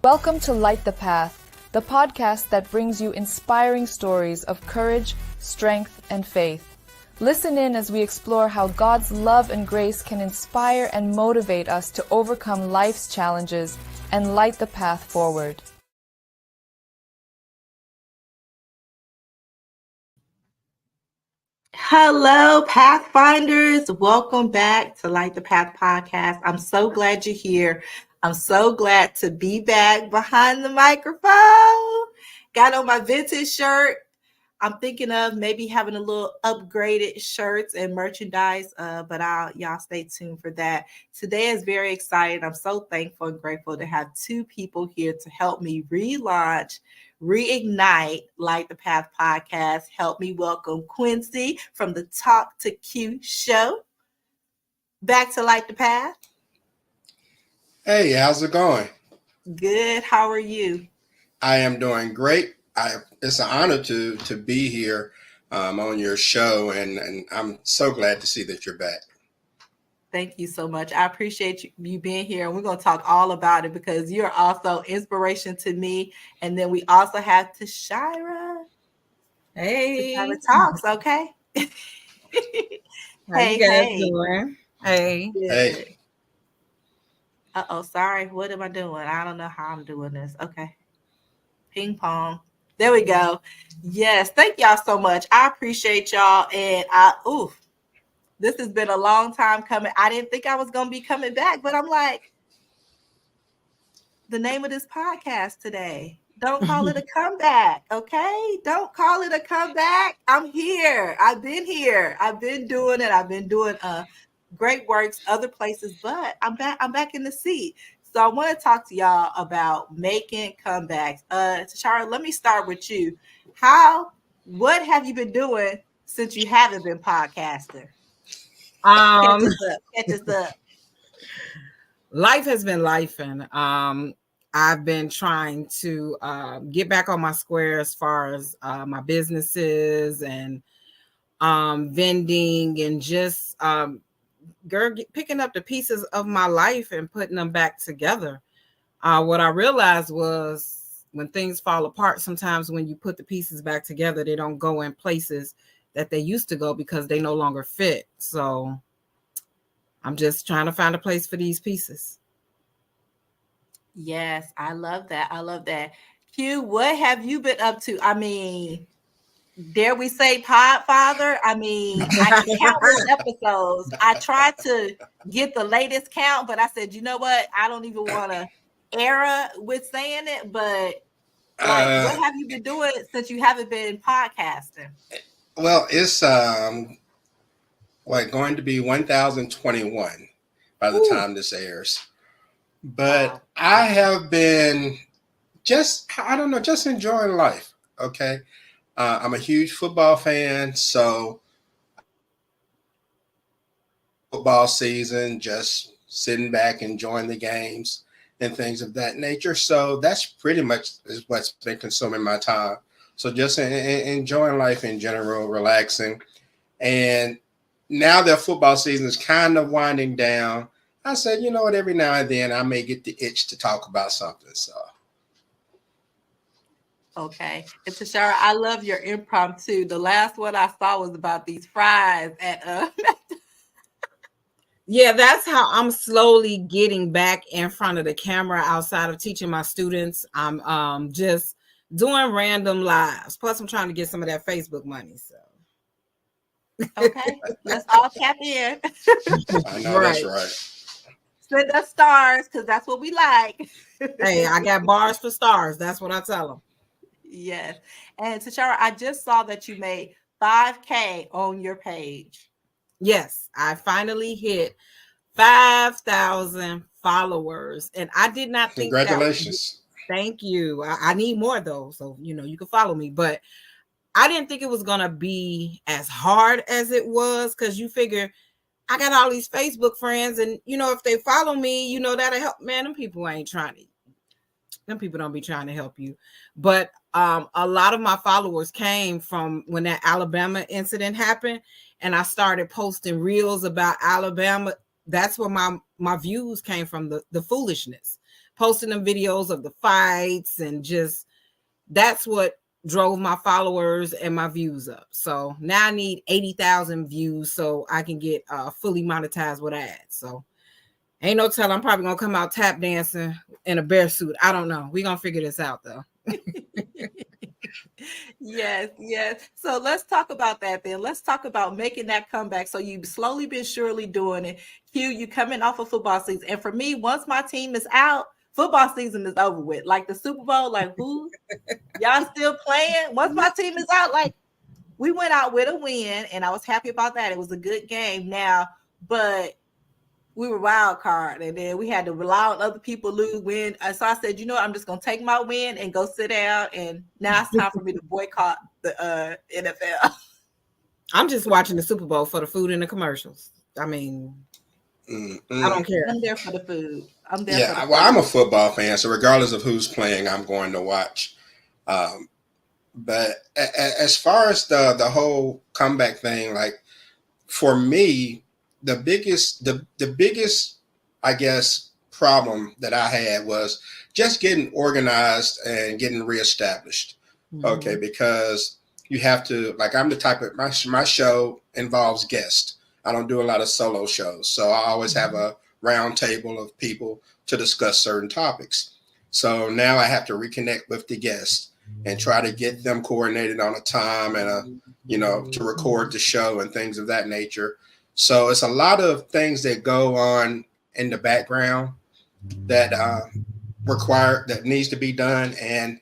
Welcome to Light the Path, the podcast that brings you inspiring stories of courage, strength, and faith. Listen in as we explore how God's love and grace can inspire and motivate us to overcome life's challenges and light the path forward. Hello, Pathfinders. Welcome back to Light the Path podcast. I'm so glad you're here. I'm so glad to be back behind the microphone. Got on my vintage shirt. I'm thinking of maybe having a little upgraded shirts and merchandise, but y'all stay tuned for that. Today is very exciting. I'm so thankful and grateful to have two people here to help me relaunch Reignite Light the Path podcast. Help me welcome Quincy from the Talk to Q show. Back to Light the Path. Hey, how's it going? Good. How are you? I am doing great. It's an honor to be here on your show, and I'm so glad to see that you're back. Thank you so much. I appreciate you being here, and we're going to talk all about it because you're also inspiration to me. And then we also have Tashira. Hey. Tashira Talks, okay? How you guys doing? Hey. Hey. Uh-oh, sorry. What am I doing? I don't know how I'm doing this. Okay. Ping pong. There we go. Yes. Thank y'all so much. I appreciate y'all. And this has been a long time coming. I didn't think I was going to be coming back, but I'm like, the name of this podcast today, don't call it a comeback, okay? Don't call it a comeback. I'm here. I've been here. I've been doing it. I've been doing great works other places, but I'm back in the seat. So I want to talk to y'all about making comebacks. Tashara, let me start with you. What have you been doing since you haven't been podcasting? Catch us up. Life has been lifing. I've been trying to get back on my square as far as my businesses and vending and just picking up the pieces of my life and putting them back together. What I realized was when things fall apart, sometimes when you put the pieces back together, they don't go in places that they used to go because they no longer fit. So I'm just trying to find a place for these pieces. Yes, I love that. I love that. Q, what have you been up to? I mean, dare we say Podfather? I mean, countless episodes. I tried to get the latest count, but I said, you know what? I don't even want to err with saying it, but what have you been doing since you haven't been podcasting? Well, it's going to be 1021 by the time this airs. But wow. I have been just enjoying life. Okay. I'm a huge football fan. So football season, just sitting back, enjoying the games and things of that nature. So that's pretty much is what's been consuming my time. So just enjoying life in general, relaxing. And now that football season is kind of winding down, I said, you know what, every now and then I may get the itch to talk about something. So. Okay. And Tashara, I love your impromptu. The last one I saw was about these fries at Yeah, that's how I'm slowly getting back in front of the camera outside of teaching my students. I'm just doing random lives. Plus, I'm trying to get some of that Facebook money. So. Okay. Let's all tap in. I know that's right. Send us stars because that's what we like. Hey, I got bars for stars. That's what I tell them. Yes. And Tashara, I just saw that you made 5K on your page. Yes, I finally hit 5,000 followers. And I did not think congratulations. Thank you. I need more though. So, you can follow me. But I didn't think it was going to be as hard as it was because you figure I got all these Facebook friends and, if they follow me, that'll help. Man, them people don't be trying to help you. But a lot of my followers came from when that Alabama incident happened and I started posting reels about Alabama. That's where my views came from, the foolishness. posting them videos of the fights, and just that's what drove my followers and my views up. So now I need 80,000 views so I can get fully monetized with ads. So ain't no telling, I'm probably gonna come out tap dancing in a bear suit. I don't know. We're gonna figure this out though. Yes. So let's talk about that then. Let's talk about making that comeback. So you've slowly been surely doing it. Q, you coming off of football season. And for me, once my team is out, football season is over with. Like the Super Bowl, like who? Y'all still playing? Once my team is out, like we went out with a win, and I was happy about that. It was a good game now, but we were wild card, and then we had to rely on other people lose win. So I said, you know what, I'm just gonna take my win and go sit down. And now it's time for me to boycott the NFL. I'm just watching the Super Bowl for the food and the commercials. I mean, I don't care. I'm there for the food. I'm there. Yeah, well, I'm a football fan, so regardless of who's playing, I'm going to watch. But as far as the whole comeback thing, like for me, the biggest, I guess, problem that I had was just getting organized and getting reestablished. Mm-hmm. Okay, because you have to, like, I'm the type of, my show involves guests. I don't do a lot of solo shows, so I always have a round table of people to discuss certain topics. So now I have to reconnect with the guests and try to get them coordinated on a time and to record the show and things of that nature. So it's a lot of things that go on in the background that that needs to be done. And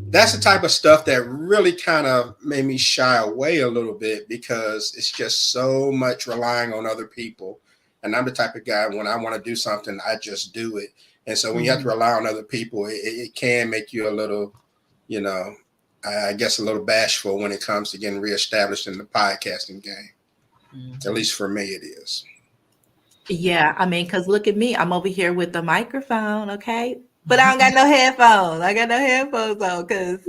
that's the type of stuff that really kind of made me shy away a little bit, because it's just so much relying on other people. And I'm the type of guy, when I want to do something, I just do it. And so when you have to rely on other people, it can make you a little, I guess a little bashful when it comes to getting reestablished in the podcasting game. At least for me, it is. Yeah, I mean, because look at me. I'm over here with the microphone, okay? But I don't got no headphones. I got no headphones on because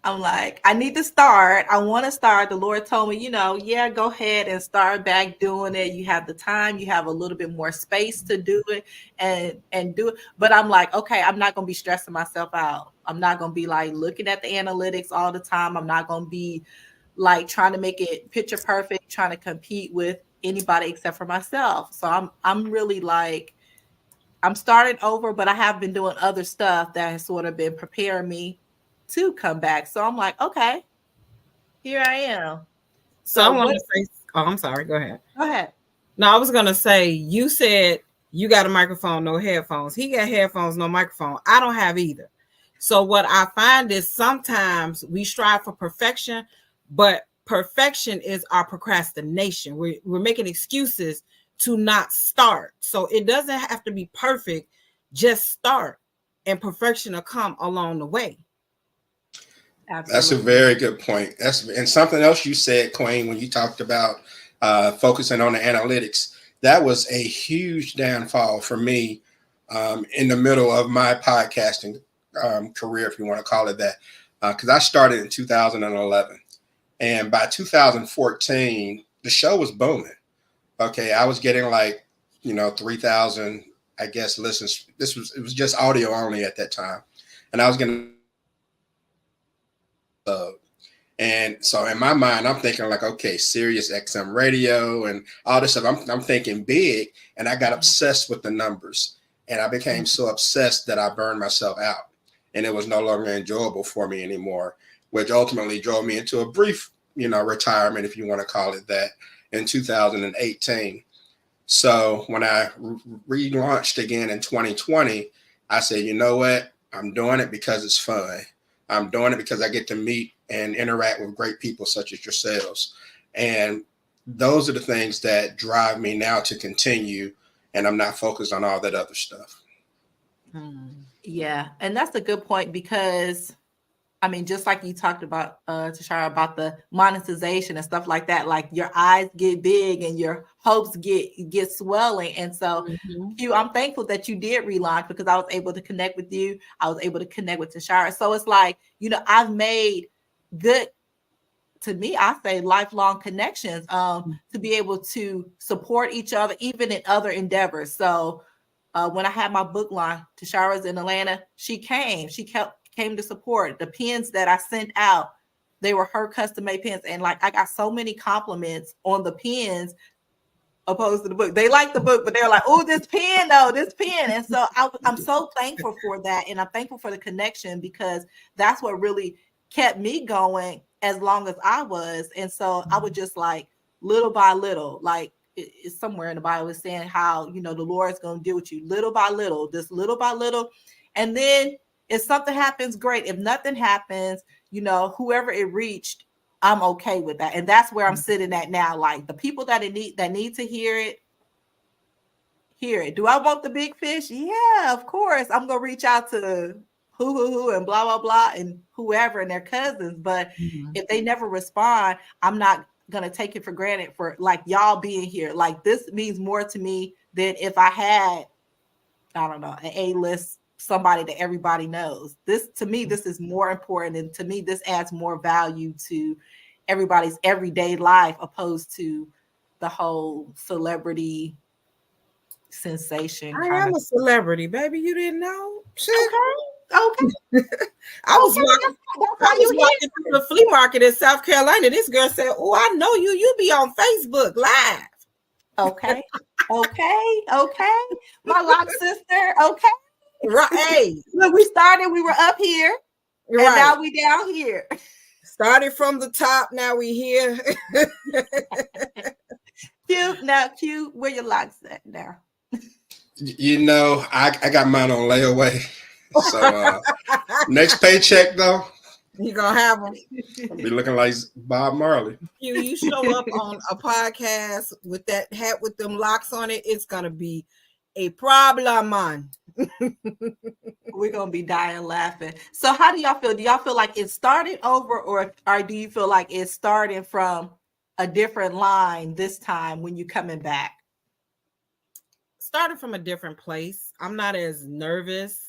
I'm like, I need to start. I want to start. The Lord told me, go ahead and start back doing it. You have the time. You have a little bit more space to do it and do it. But I'm like, okay, I'm not going to be stressing myself out. I'm not going to be like looking at the analytics all the time. I'm not going to be like trying to make it picture perfect, trying to compete with anybody except for myself. So I'm really like, I'm starting over, but I have been doing other stuff that has sort of been preparing me to come back. So I'm like, okay, here I am. So I want to say, I'm sorry, go ahead. Go ahead. No, I was going to say, you said you got a microphone, no headphones. He got headphones, no microphone. I don't have either. So what I find is sometimes we strive for perfection, but perfection is our procrastination. We're making excuses to not start. So it doesn't have to be perfect. Just start, and perfection will come along the way. Absolutely. That's a very good point. And something else you said, Queen, when you talked about focusing on the analytics, that was a huge downfall for me in the middle of my podcasting career, if you want to call it that, because I started in 2011. And by 2014, the show was booming. Okay, I was getting 3,000, I guess, listens. It was just audio only at that time. And I was getting and so in my mind, I'm thinking okay, Sirius XM radio and all this stuff. I'm thinking big, and I got obsessed with the numbers, and I became so obsessed that I burned myself out, and it was no longer enjoyable for me anymore, which ultimately drove me into a brief, retirement, if you want to call it that, in 2018. So when I relaunched again in 2020, I said, you know what? I'm doing it because it's fun. I'm doing it because I get to meet and interact with great people such as yourselves. And those are the things that drive me now to continue, and I'm not focused on all that other stuff. Yeah, and that's a good point, because I mean, just like you talked about, Tashara, about the monetization and stuff like that, like your eyes get big and your hopes get swelling. And so I'm thankful that you did relaunch, because I was able to connect with you. I was able to connect with Tashara. So it's like, I've made good, to me, I say lifelong connections to be able to support each other, even in other endeavors. So when I had my book launch, Tashara's in Atlanta. She came. She came to support. The pens that I sent out, they were her custom made pens, and like I got so many compliments on the pens opposed to the book. They like the book, but they're like, "Oh, this pen, though, this pen." And so I'm so thankful for that, and I'm thankful for the connection, because that's what really kept me going as long as I was. And so I would just like little by little, like it's somewhere in the Bible is saying how, you know, the Lord's going to deal with you little by little, just little by little. And then if something happens, great. If nothing happens, you know, whoever it reached, I'm okay with that. And that's where I'm sitting at now. Like the people that need to hear it. Do I want the big fish? Yeah, of course. I'm gonna reach out to who and blah blah blah and whoever and their cousins. But if they never respond, I'm not gonna take it for granted for like y'all being here. Like this means more to me than if I had, I don't know, an A-list somebody that everybody knows. This to me, this is more important, and to me, this adds more value to everybody's everyday life opposed to the whole celebrity sensation. I am a celebrity, baby. You didn't know? Shit. Okay. I was walking through the flea market in South Carolina. This girl said, "Oh, I know you. You be on Facebook Live." Okay. My lock sister. Okay. Right. Hey. Look, we started, we were up here. Right. And now we down here. Started from the top, now we here. Q, where your locks at now? You know, I got mine on layaway. So next paycheck though, you gonna have them. I'll be looking like Bob Marley. You show up on a podcast with that hat with them locks on it, it's gonna be a problem, man. We're gonna be dying laughing. So how do y'all feel? Do y'all feel like it started over, or do you feel like it's starting from a different line this time when you're coming back? Started from a different place. I'm not as nervous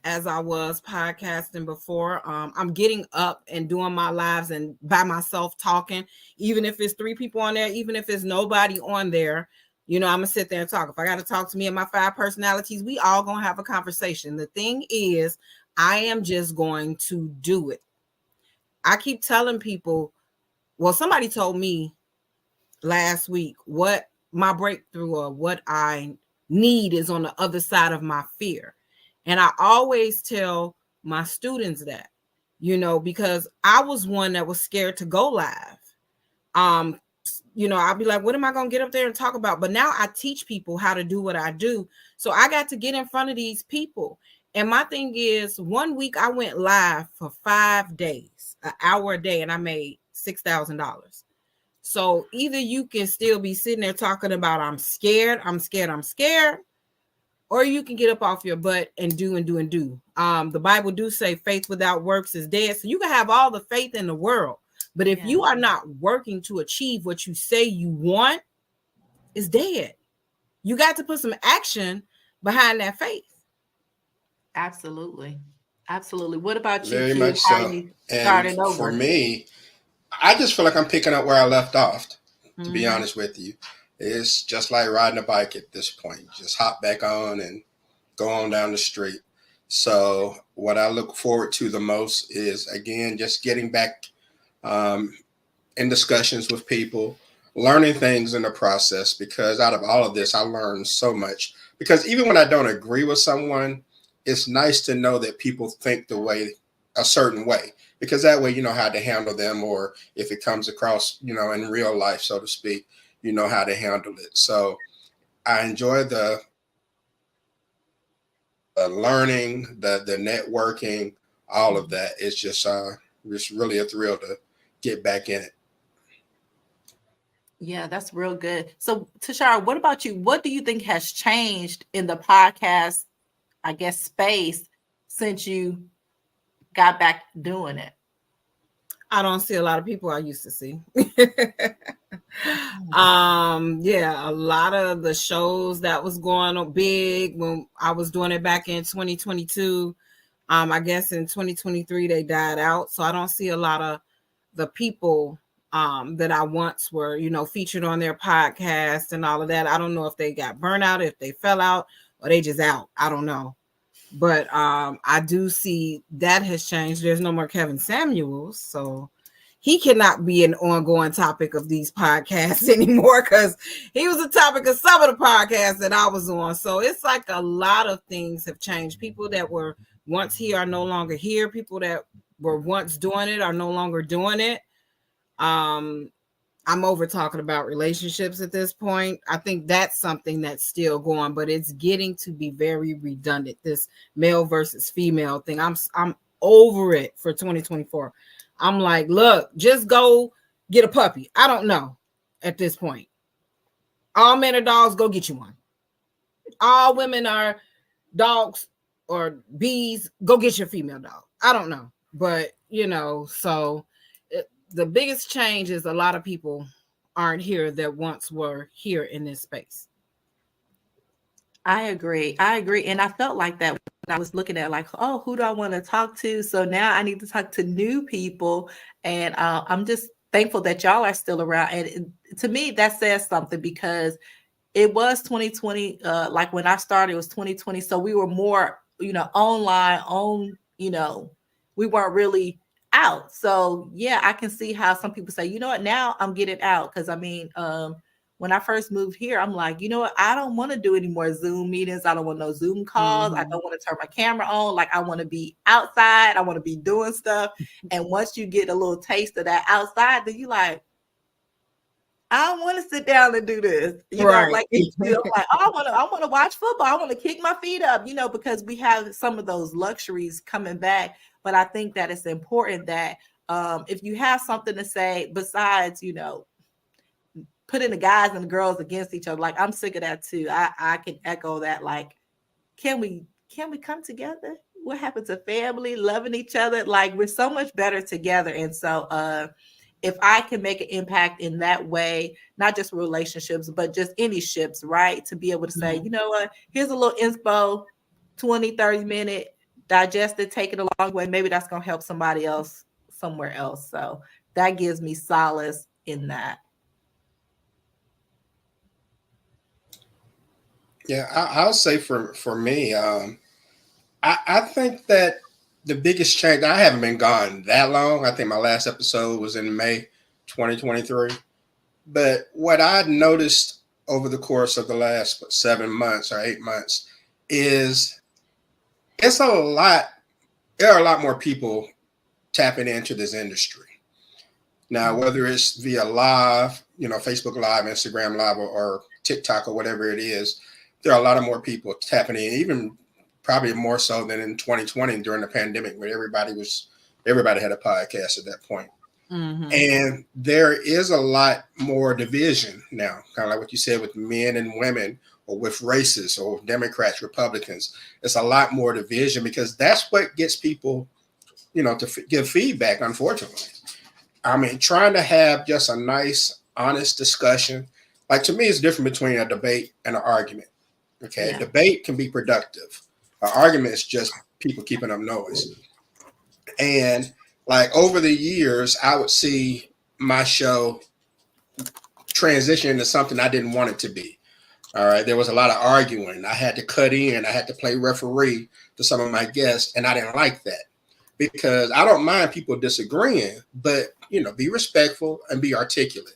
as I was podcasting before. I'm getting up and doing my lives and by myself talking, even if it's 3 people on there, even if it's nobody on there. You know, I'm gonna sit there and talk. If I got to talk to me and my 5 personalities, we all gonna have a conversation. The thing is, I am just going to do it. I keep telling people, well, somebody told me last week what my breakthrough or what I need is on the other side of my fear. And I always tell my students that, you know, because I was one that was scared to go live. You know, I'll be like, what am I going to get up there and talk about? But now I teach people how to do what I do. So I got to get in front of these people. And my thing is, one week I went live for 5 days, an hour a day, and I made $6,000. So either you can still be sitting there talking about, I'm scared, or you can get up off your butt and do. The Bible do say faith without works is dead. So you can have all the faith in the world, but if you are not working to achieve what you say you want, it's dead. You got to put some action behind that faith. Absolutely. What about you? Very much so. And for me, I just feel like I'm picking up where I left off, to be honest with you. It's just like riding a bike at this point. Just hop back on and go on down the street. So what I look forward to the most is, again, just getting back in discussions with people, learning things in the process, because out of all of this, I learned so much. Because even when I don't agree with someone, it's nice to know that people think a certain way, because that way you know how to handle them, or if it comes across, you know, in real life, so to speak, you know how to handle it. So I enjoy the learning, the networking, all of that. It's just really a thrill to get back in it. Yeah, that's real good. So Tashara, what about you? What do you think has changed in the podcast, I guess, space since you got back doing it? I don't see a lot of people I used to see. A lot of the shows that was going on big when I was doing it back in 2022. I guess in 2023 they died out. So I don't see a lot of the people that I once were, you know, featured on their podcast and all of that. I don't know if they got burnt out, if they fell out, or they just out. I don't know. But I do see that has changed. There's no more Kevin Samuels, so he cannot be an ongoing topic of these podcasts anymore because he was a topic of some of the podcasts that I was on. So it's like a lot of things have changed. People that were once here are no longer here. People that were once doing it are no longer doing it. I'm over talking about relationships at this point. I think that's something that's still going, but it's getting to be very redundant. This male versus female thing. I'm over it for 2024. I'm like, look, just go get a puppy. I don't know at this point. All men are dogs, go get you one. All women are dogs or bees, go get your female dog. I don't know. But, so the biggest change is a lot of people aren't here that once were here in this space. I agree. And I felt like that when I was looking at like, oh, who do I want to talk to? So now I need to talk to new people. And I'm just thankful that y'all are still around. And to me, that says something because it was 2020. Like when I started, it was 2020. So we were more, online, we weren't really out. So yeah, I can see how some people say, you know what, now I'm getting out. Because when I first moved here, I'm like, you know what, I don't want to do any more Zoom meetings. I don't want no Zoom calls. I don't want to turn my camera on. Like I want to be outside. I want to be doing stuff. And once you get a little taste of that outside, then you like, I don't want to sit down and do this. Right. Like like, oh, I want to watch football. I want to kick my feet up, because we have some of those luxuries coming back. But I think that it's important that if you have something to say besides, putting the guys and the girls against each other, like I'm sick of that too. I can echo that. Like, can we come together? What happened to family, loving each other? Like we're so much better together. And so if I can make an impact in that way, not just relationships, but just any ships, right? To be able to say, you know what, here's a little inspo, 20, 30 minute, digest it, take it a long way. Maybe that's going to help somebody else somewhere else. So that gives me solace in that. Yeah, I'll say for me, I think that the biggest change, I haven't been gone that long. I think my last episode was in May 2023. But what I noticed over the course of the last 7 months or 8 months is there are a lot more people tapping into this industry. Now, whether it's via live, Facebook Live, Instagram Live, or TikTok or whatever it is, there are a lot of more people tapping in, even probably more so than in 2020 during the pandemic, where everybody had a podcast at that point. Mm-hmm. And there is a lot more division now, kind of like what you said with men and women, or with races, or Democrats, Republicans. It's a lot more division because that's what gets people, to give feedback, unfortunately. I mean, trying to have just a nice, honest discussion. Like, to me, it's different between a debate and an argument. Okay. Yeah. Debate can be productive. An argument is just people keeping up noise. And like over the years, I would see my show transition into something I didn't want it to be. All right. There was a lot of arguing. I had to cut in. I had to play referee to some of my guests. And I didn't like that because I don't mind people disagreeing, but, be respectful and be articulate.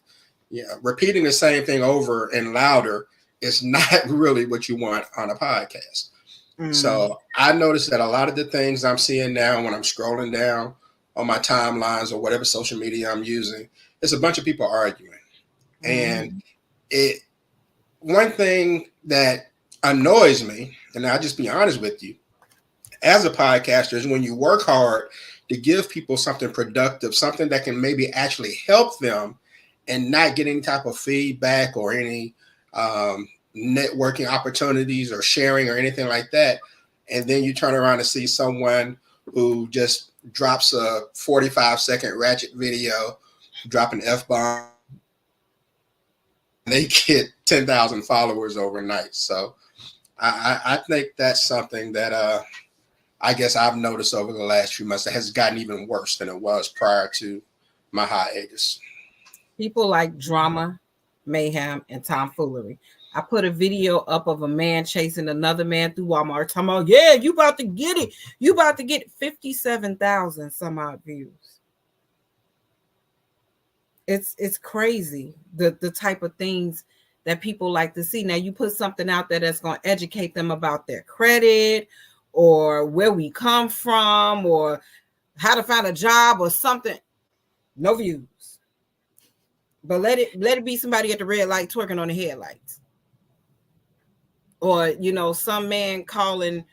Yeah. Repeating the same thing over and louder is not really what you want on a podcast. So I noticed that a lot of the things I'm seeing now when I'm scrolling down on my timelines or whatever social media I'm using, it's a bunch of people arguing. And one thing that annoys me, and I'll just be honest with you, as a podcaster, is when you work hard to give people something productive, something that can maybe actually help them and not get any type of feedback or any networking opportunities or sharing or anything like that. And then you turn around and see someone who just drops a 45-second ratchet video, dropping F-bomb. They get 10,000 followers overnight. So I think that's something that I guess I've noticed over the last few months that has gotten even worse than it was prior to my hiatus. People like drama, mayhem, and tomfoolery. I put a video up of a man chasing another man through Walmart, talking about, yeah, you about to get it. You about to get 57,000 some odd views. It's crazy the type of things that people like to see. Now you put something out there that's going to educate them about their credit or where we come from or how to find a job or something. No views. But let it be somebody at the red light twerking on the headlights. Or, some man calling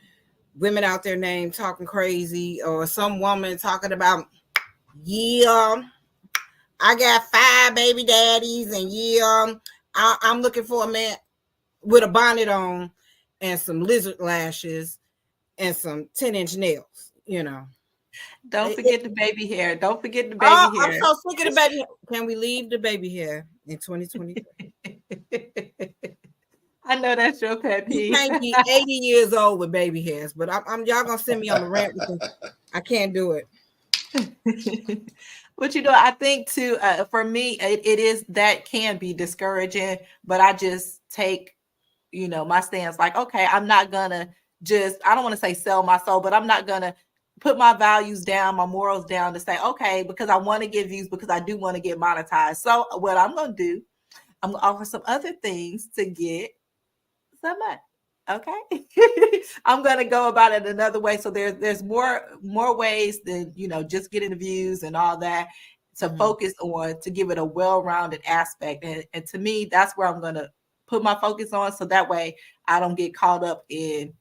women out their name, talking crazy, or some woman talking about, yeah, I got 5 baby daddies, and yeah, I'm looking for a man with a bonnet on and some lizard lashes and some 10-inch nails, Don't forget the baby hair. Don't forget the baby hair. I'm so sick of the baby hair. Can we leave the baby hair in 2023? I know that's your pet peeve. You can't be 80 years old with baby hairs, but I'm y'all gonna send me on the rant because I can't do it. But I think too, for me, it is that can be discouraging, but I just take, my stance like, okay, I'm not gonna I don't want to say sell my soul, but I'm not gonna put my values down, my morals down to say, okay, because I want to get views, because I do want to get monetized. So what I'm gonna do, I'm gonna offer some other things to get some money. Okay. I'm going to go about it another way. So there's more ways than, just getting the views and all that to focus on, to give it a well-rounded aspect. And to me, that's where I'm going to put my focus on. So that way I don't get caught up in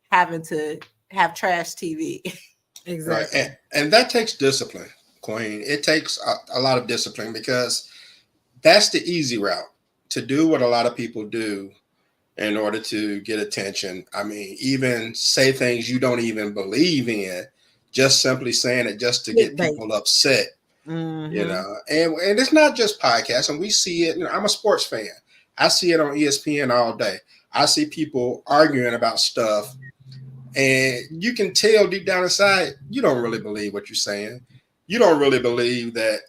having to have trash TV. Exactly. Right. And that takes discipline, Queen. It takes a lot of discipline, because that's the easy route to do what a lot of people do in order to get attention. I mean, even say things you don't even believe in, just simply saying it just to get people upset. And it's not just podcasts, and we see it. I'm a sports fan. I see it on ESPN all day. I see people arguing about stuff, and you can tell deep down inside, you don't really believe what you're saying. You don't really believe that,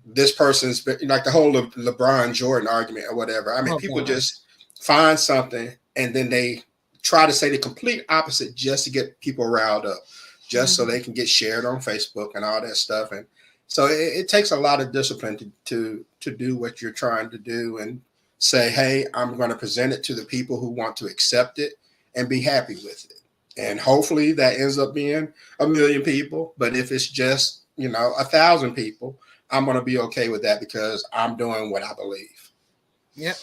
this person's like the whole LeBron Jordan argument or whatever. I mean, people just find something and then they try to say the complete opposite just to get people riled up, just so they can get shared on Facebook and all that stuff. And so it takes a lot of discipline to do what you're trying to do and say, hey, I'm going to present it to the people who want to accept it and be happy with it. And hopefully that ends up being 1 million people. But if it's just, 1,000 people, I'm going to be okay with that, because I'm doing what I believe. Yep.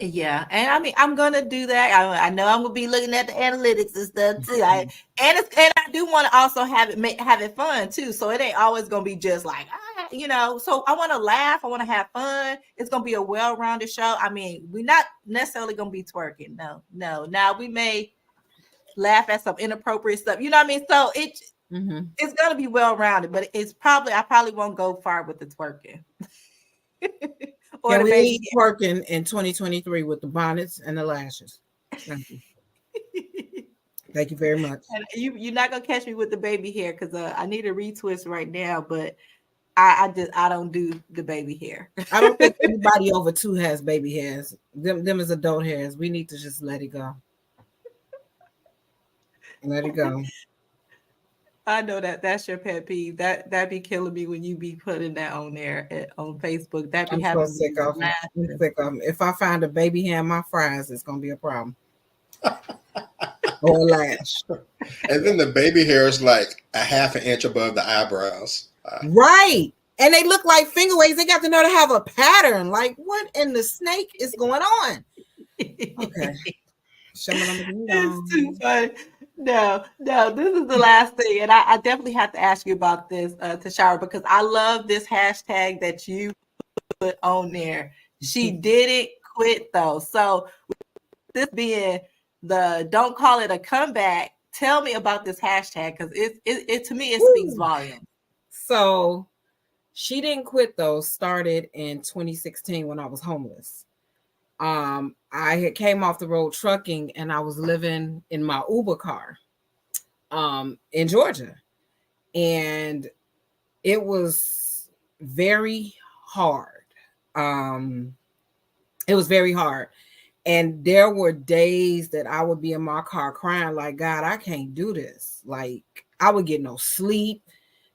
Yeah, and I mean, I'm gonna do that. I know I'm gonna be looking at the analytics and stuff too. And I do want to also have it fun too. So it ain't always gonna be just like, So I want to laugh. I want to have fun. It's gonna be a well-rounded show. I mean, we're not necessarily gonna be twerking. No. Now we may laugh at some inappropriate stuff. You know what I mean? So it's gonna be well-rounded, but I probably won't go far with the twerking. Can we need working in 2023 with the bonnets and the lashes? Thank you. Thank you very much. And you're not gonna catch me with the baby hair, because I need a retwist right now, but I don't do the baby hair. I don't think anybody over 2 has baby hairs. Them is adult hairs. We need to just let it go. Let it go. I know that's your pet peeve. That be killing me when you be putting that on there on Facebook. That be I'm having so sick of them. I'm sick of them. If I find a baby hair in my fries, it's gonna be a problem. Or a lash. And then the baby hair is like a half an inch above the eyebrows. Right. And they look like finger waves. They got to know to have a pattern. Like, what in the snake is going on? Okay. It's too funny. No, this is the last thing. And I definitely have to ask you about this, Tashara, because I love this hashtag that you put on there. She didn't quit though. So this being the don't call it a comeback, tell me about this hashtag, because it to me it speaks volumes. So she didn't quit though started in 2016 when I was homeless. I had came off the road trucking, and I was living in my Uber car in Georgia, and it was very hard. It was very hard. And there were days that I would be in my car crying, like, God, I can't do this. Like, I would get no sleep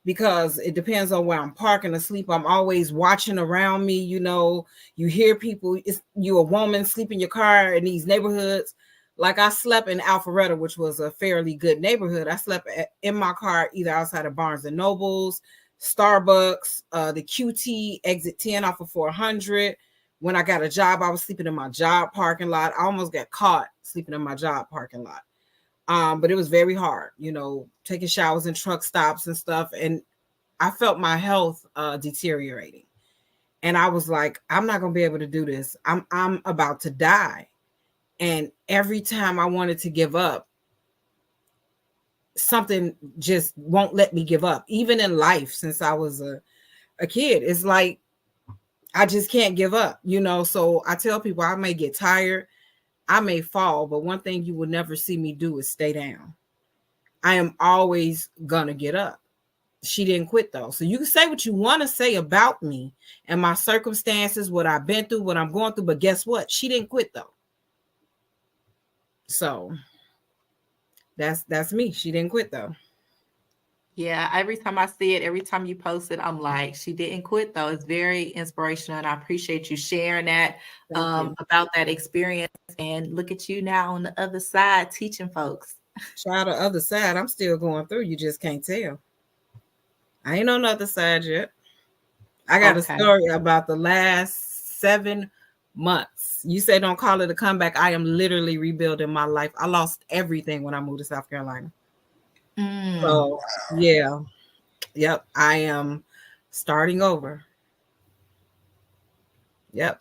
because it depends on where I'm parking to sleep. I'm always watching around me. You hear people, you a woman sleep in your car in these neighborhoods. Like, I slept in Alpharetta, which was a fairly good neighborhood. I slept in my car either outside of Barnes and Nobles, Starbucks, the QT exit 10 off of 400. When I got a job, I was sleeping in my job parking lot. I almost got caught sleeping in my job parking lot. But it was very hard, taking showers in truck stops and stuff. And I felt my health deteriorating. And I was like, I'm not gonna be able to do this. I'm about to die. And every time I wanted to give up, something just won't let me give up. Even in life, since I was a kid, it's like I just can't give up, So I tell people I may get tired, I may fall, but one thing you will never see me do is stay down. I am always gonna get up. She didn't quit though. So you can say what you want to say about me and my circumstances, what I've been through, what I'm going through, but guess what? She didn't quit though. So that's me. She didn't quit though. Yeah, every time I see it, every time you post it, I'm like, she didn't quit though. It's very inspirational, and I appreciate you sharing that about that experience. And look at you now on the other side teaching folks. Child, the other side, I'm still going through. You just can't tell. I ain't on the other side yet. I got a story about the last 7 months. You say don't call it a comeback. I am literally rebuilding my life. I lost everything when I moved to South Carolina. So, yeah. Yep. I am starting over. Yep.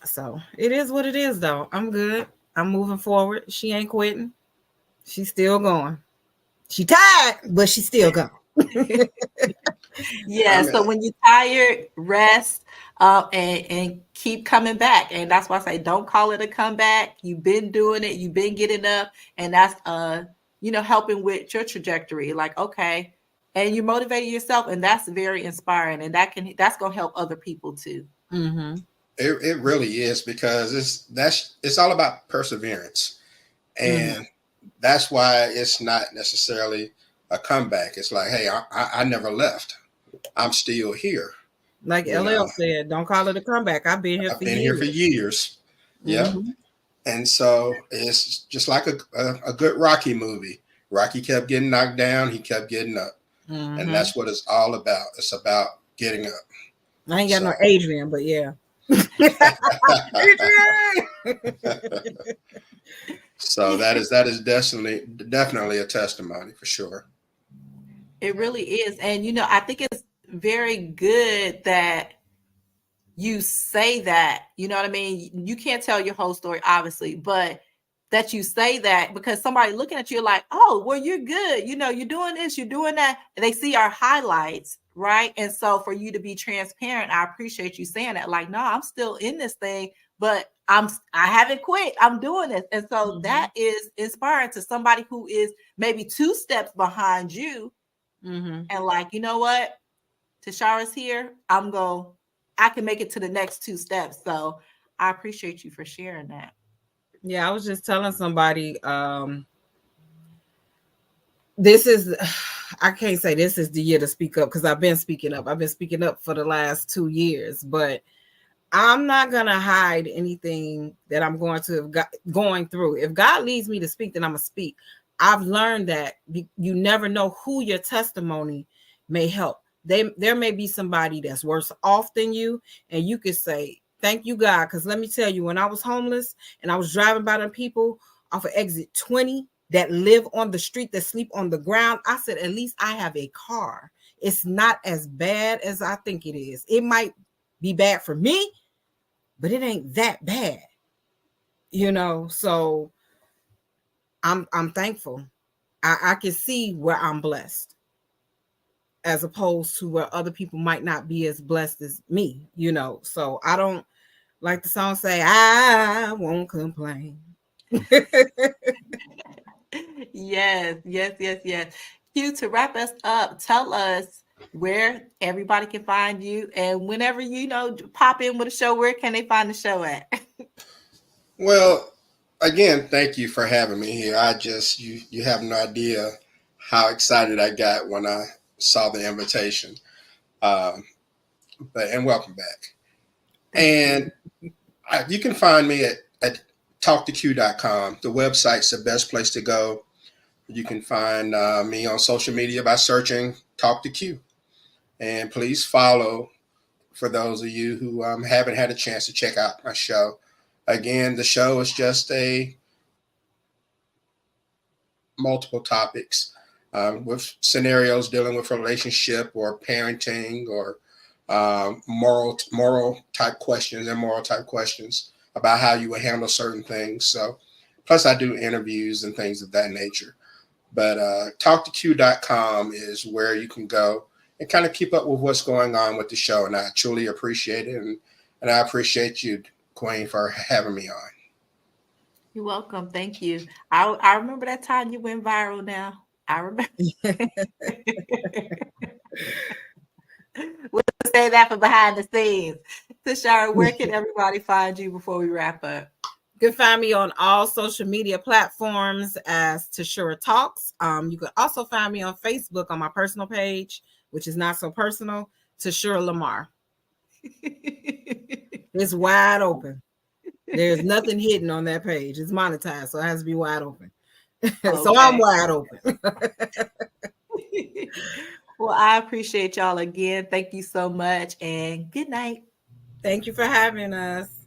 So it is what it is, though. I'm good. I'm moving forward. She ain't quitting. She's still going. She tired, but she's still going. Yeah. So when you're tired, rest and keep coming back. And that's why I say don't call it a comeback. You've been doing it. You've been getting up, and that's helping with your trajectory. Like, okay, and you're motivating yourself, and that's very inspiring, and that's gonna help other people too. Mm-hmm. It really is, because it's all about perseverance, and that's why it's not necessarily a comeback. It's like, hey, I never left. I'm still here. Like LL said, don't call it a comeback. I've been here for years. Yeah. Mm-hmm. And so it's just like a good Rocky movie. Rocky kept getting knocked down. He kept getting up. Mm-hmm. And that's what it's all about. It's about getting up. I ain't got no Adrian, but yeah. So that is definitely a testimony for sure. It really is. And I think it's very good that you say that. You know what I mean? You can't tell your whole story, obviously, but that you say that, because somebody looking at you like, oh, well, you're good. You're doing this, you're doing that. And they see our highlights, right? And so for you to be transparent, I appreciate you saying that. Like, no, I'm still in this thing, but I haven't quit. I'm doing this. And so that is inspiring to somebody who is maybe 2 steps behind you. And like, you know what? Tashara's here. I can make it to the next 2 steps. So I appreciate you for sharing that. Yeah, I was just telling somebody, this is, I can't say this is the year to speak up, because I've been speaking up. I've been speaking up for the last 2 years, but I'm not going to hide anything that I'm going through. If God leads me to speak, then I'm going to speak. I've learned that you never know who your testimony may help. There may be somebody that's worse off than you, and you could say, thank you, God, because let me tell you, when I was homeless and I was driving by them people off of exit 20 that live on the street, that sleep on the ground, I said, at least I have a car. It's not as bad as I think it is. It might be bad for me, but it ain't that bad, so I'm thankful. I can see where I'm blessed, as opposed to where other people might not be as blessed as me, so I don't, like the song say, I won't complain. Yes. Q, to wrap us up, tell us where everybody can find you, and whenever pop in with a show, where can they find the show at? Well, again, thank you for having me here. You have no idea how excited I got when I saw the invitation. Um, and welcome back. And you can find me at talktoq.com. The website's the best place to go. You can find me on social media by searching Talk to Q. And please follow for those of you who haven't had a chance to check out my show. Again, the show is just a multiple topics with scenarios dealing with relationship or parenting or moral type questions and moral type questions about how you would handle certain things. So, plus I do interviews and things of that nature. But talktoq.com is where you can go and kind of keep up with what's going on with the show. And I truly appreciate it. And I appreciate you, Queen, for having me on. You're welcome. Thank you. I remember that time you went viral now. I remember. We'll say that for behind the scenes. Tashara, where can everybody find you before we wrap up? You can find me on all social media platforms as Tashara Talks. You can also find me on Facebook on my personal page, which is not so personal, Tashara Lamar. It's wide open. There's nothing hidden on that page. It's monetized, so it has to be wide open. Okay. So I'm wide open. Well, I appreciate y'all again. Thank you so much, and good night. Thank you for having us.